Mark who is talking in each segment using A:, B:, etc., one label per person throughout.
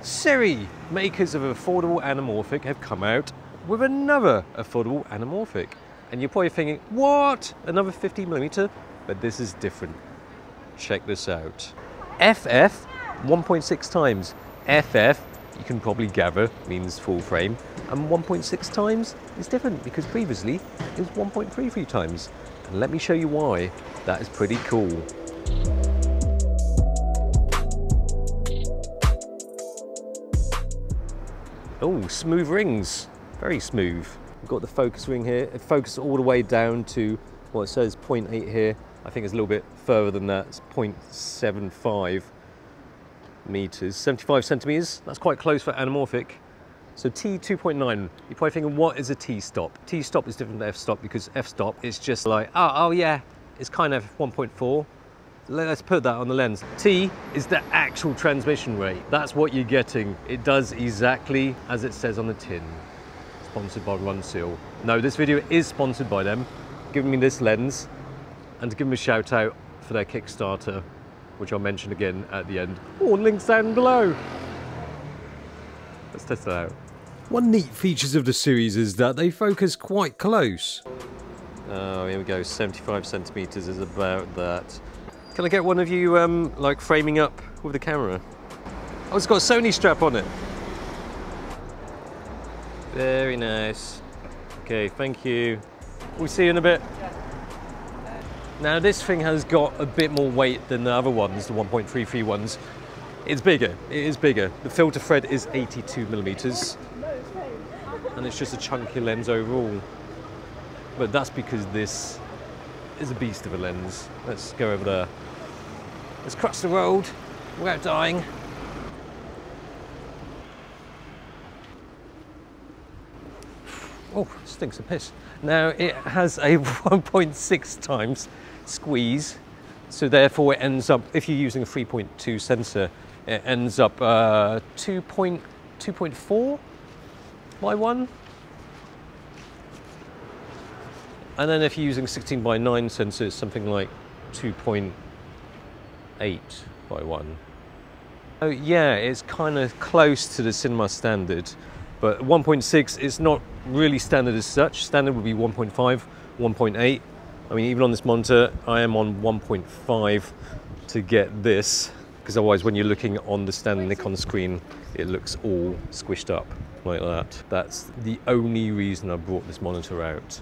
A: Sirui, makers of affordable anamorphic, have come out with another affordable anamorphic. And you're probably thinking, what? Another 50mm? But this is different. Check this out. FF 1.6 times. FF, you can probably gather, means full frame. And 1.6 times is different because previously it was 1.33 times. And let me show you why. That is pretty cool. Oh, smooth rings, very smooth. We've got the focus ring here. It focuses all the way down to, well, it says 0.8 here. I think it's a little bit further than that. It's 0.75 meters, 75 centimeters. That's quite close for anamorphic. So T2.9, you're probably thinking, what is a T-stop? T-stop is different than F-stop because F-stop is just like, oh yeah, it's kind of 1.4. Let's put that on the lens. T is the actual transmission rate. That's what you're getting. It does exactly as it says on the tin. Sponsored by Runseal. No, this video is sponsored by them, giving me this lens, and to give them a shout out for their Kickstarter, which I'll mention again at the end. Oh, links down below. Let's test it out. One neat features of the series is that they focus quite close. Oh, here we go, 75 centimeters is about that. Can I get one of you like framing up with the camera? Oh, it's got a Sony strap on it. Very nice. Okay, thank you. We'll see you in a bit. Now this thing has got a bit more weight than the other ones, the 1.33 ones. It's bigger, it is bigger. The filter thread is 82mm. And it's just a chunky lens overall. But that's because this is a beast of a lens. Let's go over there. Let's cross the road without dying. Oh, stinks of piss. Now it has a 1.6 times squeeze, so therefore it ends up, if you're using a 3.2 sensor, it ends up 2.4 by 1. And then if you're using 16:9 sensor, it's something like 2.8 by 1. Oh yeah, it's kind of close to the cinema standard, but 1.6 is not really standard as such. Standard would be 1.5, 1.8. I mean, even on this monitor, I am on 1.5 to get this, because otherwise when you're looking on the standard Nikon screen, it looks all squished up like that. That's the only reason I brought this monitor out.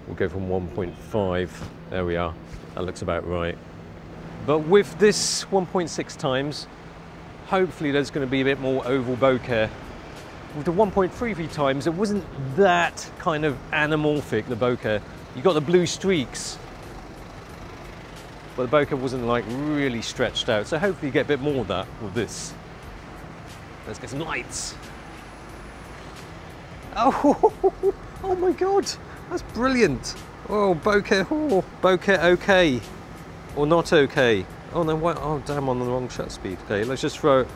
A: We'll go from 1.5, there we are, that looks about right. But with this 1.6 times, hopefully there's going to be a bit more oval bokeh. With the 1.33 times, it wasn't that kind of anamorphic, the bokeh. You got the blue streaks, but the bokeh wasn't like really stretched out. So hopefully you get a bit more of that with this. Let's get some lights. Oh, oh my God, that's brilliant. Oh, bokeh okay, or not okay. Oh no, what? Oh damn, on the wrong shutter speed. Okay, let's just throw it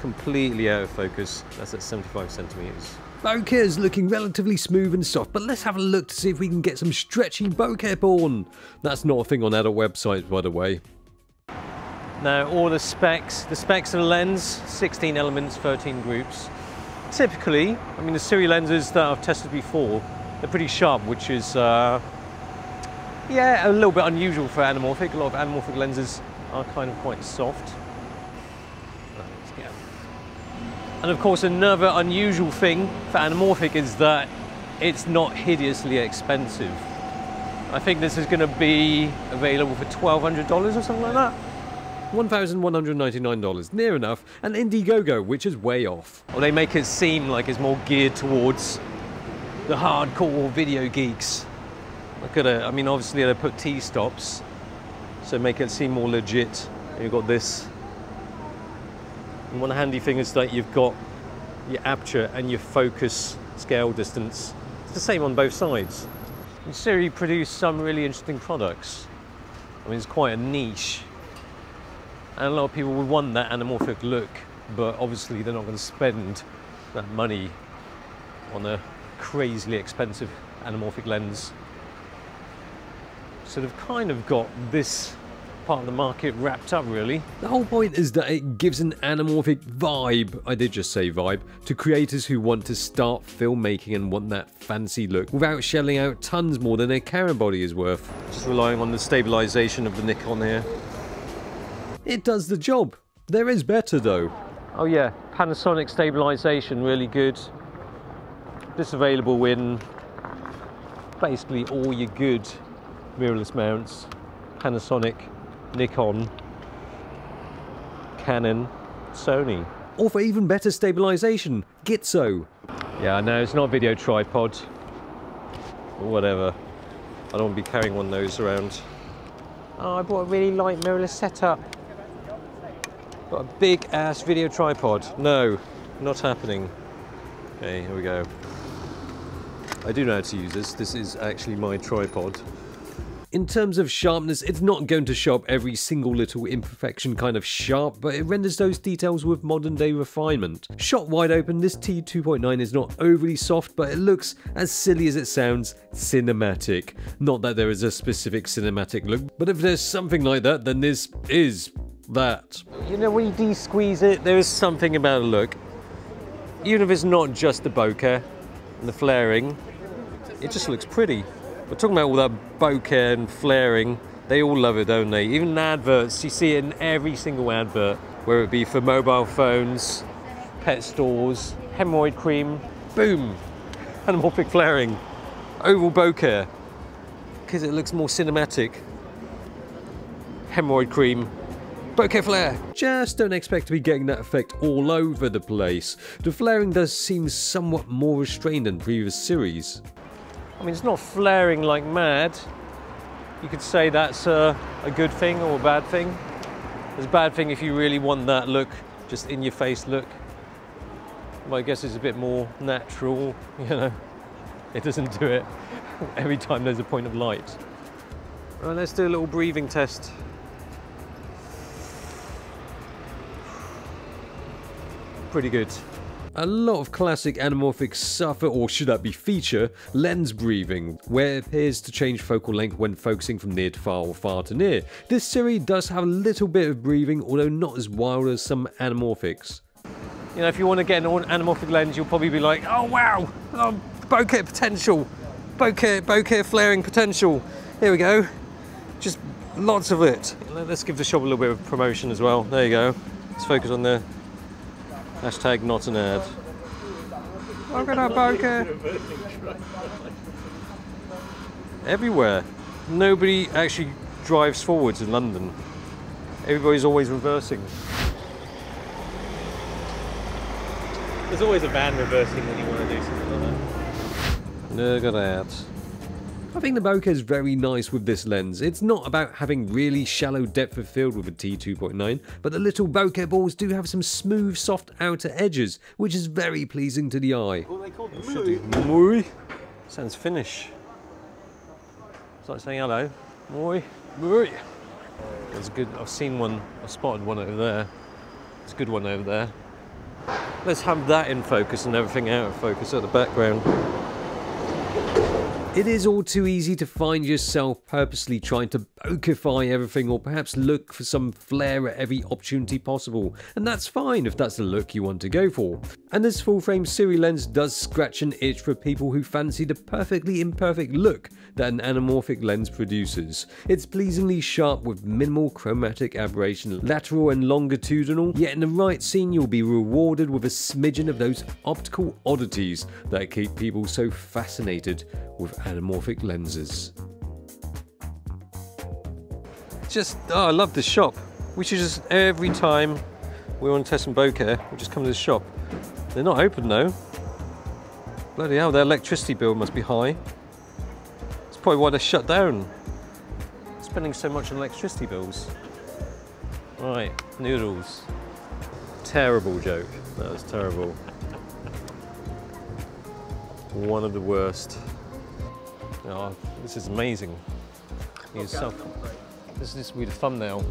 A: completely out of focus. That's at 75 centimeters. Bokeh is looking relatively smooth and soft, but let's have a look to see if we can get some stretchy bokeh porn. That's not a thing on adult websites, by the way. Now, all the specs of the lens, 16 elements, 13 groups. Typically, I mean, the Sirui lenses that I've tested before, they're pretty sharp, which is, yeah, a little bit unusual for anamorphic. A lot of anamorphic lenses are kind of quite soft. And of course, another unusual thing for anamorphic is that it's not hideously expensive. I think this is going to be available for $1,200 or something like that. $1,199, near enough, and Indiegogo, which is way off. Well, they make it seem like it's more geared towards the hardcore video geeks. Look at it, I mean, obviously they put T-stops, so make it seem more legit. And you've got this. And one handy thing is that you've got your aperture and your focus scale distance. It's the same on both sides. And Sirui produce some really interesting products. I mean, it's quite a niche. And a lot of people would want that anamorphic look, but obviously they're not going to spend that money on a crazily expensive anamorphic lens. So they've kind of got this part of the market wrapped up, really. The whole point is that it gives an anamorphic vibe, I did just say vibe, to creators who want to start filmmaking and want that fancy look without shelling out tons more than their camera body is worth. Just relying on the stabilization of the Nikon here. It does the job. There is better though. Oh yeah, Panasonic stabilization, really good. This available in basically all your good mirrorless mounts. Panasonic, Nikon, Canon, Sony. Or for even better stabilization, Gitzo. Yeah, no, it's not a video tripod. Or whatever. I don't want to be carrying one of those around. Oh, I bought a really light mirrorless setup. Got a big ass video tripod. No, not happening. Okay, here we go. I do know how to use this. This is actually my tripod. In terms of sharpness, it's not going to show up every single little imperfection kind of sharp, but it renders those details with modern day refinement. Shot wide open, this T2.9 is not overly soft, but it looks, as silly as it sounds, cinematic. Not that there is a specific cinematic look, but if there's something like that, then this is that. You know, when you de-squeeze it, there is something about a look. Even if it's not just the bokeh and the flaring, it just looks pretty. We're talking about all that bokeh and flaring. They all love it, don't they? Even in adverts, you see it in every single advert, whether it be for mobile phones, pet stores, hemorrhoid cream, boom, anamorphic flaring, oval bokeh, because it looks more cinematic. Hemorrhoid cream, bokeh flare. Just don't expect to be getting that effect all over the place. The flaring does seem somewhat more restrained than previous series. I mean, it's not flaring like mad. You could say that's a good thing or a bad thing. It's a bad thing if you really want that look, just in your face look. But I guess it's a bit more natural, you know. It doesn't do it every time there's a point of light. All right, let's do a little breathing test. Pretty good. A lot of classic anamorphics suffer, or should that be feature, lens breathing, where it appears to change focal length when focusing from near to far or far to near. This series does have a little bit of breathing, although not as wild as some anamorphics. You know, if you want to get an anamorphic lens, you'll probably be like, oh wow, oh, bokeh potential, bokeh flaring potential. Here we go, just lots of it. Let's give the shop a little bit of promotion as well. There you go. Let's focus on the hashtag not an ad. Look at that bokeh. Everywhere. Nobody actually drives forwards in London. Everybody's always reversing. There's always a van reversing when you want to do something like that. Look at that. I think the bokeh is very nice with this lens. It's not about having really shallow depth of field with a T2.9, but the little bokeh balls do have some smooth, soft outer edges, which is very pleasing to the eye. What are they called? Moi. Sounds Finnish. It's like saying hello. Moi. Moi. That's good. I've seen one. I've spotted one over there. It's a good one over there. Let's have that in focus and everything out of focus at the background. It is all too easy to find yourself purposely trying to bokehify everything, or perhaps look for some flair at every opportunity possible, and that's fine if that's the look you want to go for. And this full frame Sirui lens does scratch an itch for people who fancy the perfectly imperfect look that an anamorphic lens produces. It's pleasingly sharp with minimal chromatic aberration, lateral and longitudinal, yet in the right scene you'll be rewarded with a smidgen of those optical oddities that keep people so fascinated with anamorphic lenses. I love this shop. We should just, every time we want to test some bokeh, we just come to this shop. They're not open though. Bloody hell, their electricity bill must be high. That's probably why they're shut down. Spending so much on electricity bills. Right, noodles. Terrible joke. That was terrible. One of the worst. Oh, this is amazing. This will be the thumbnail.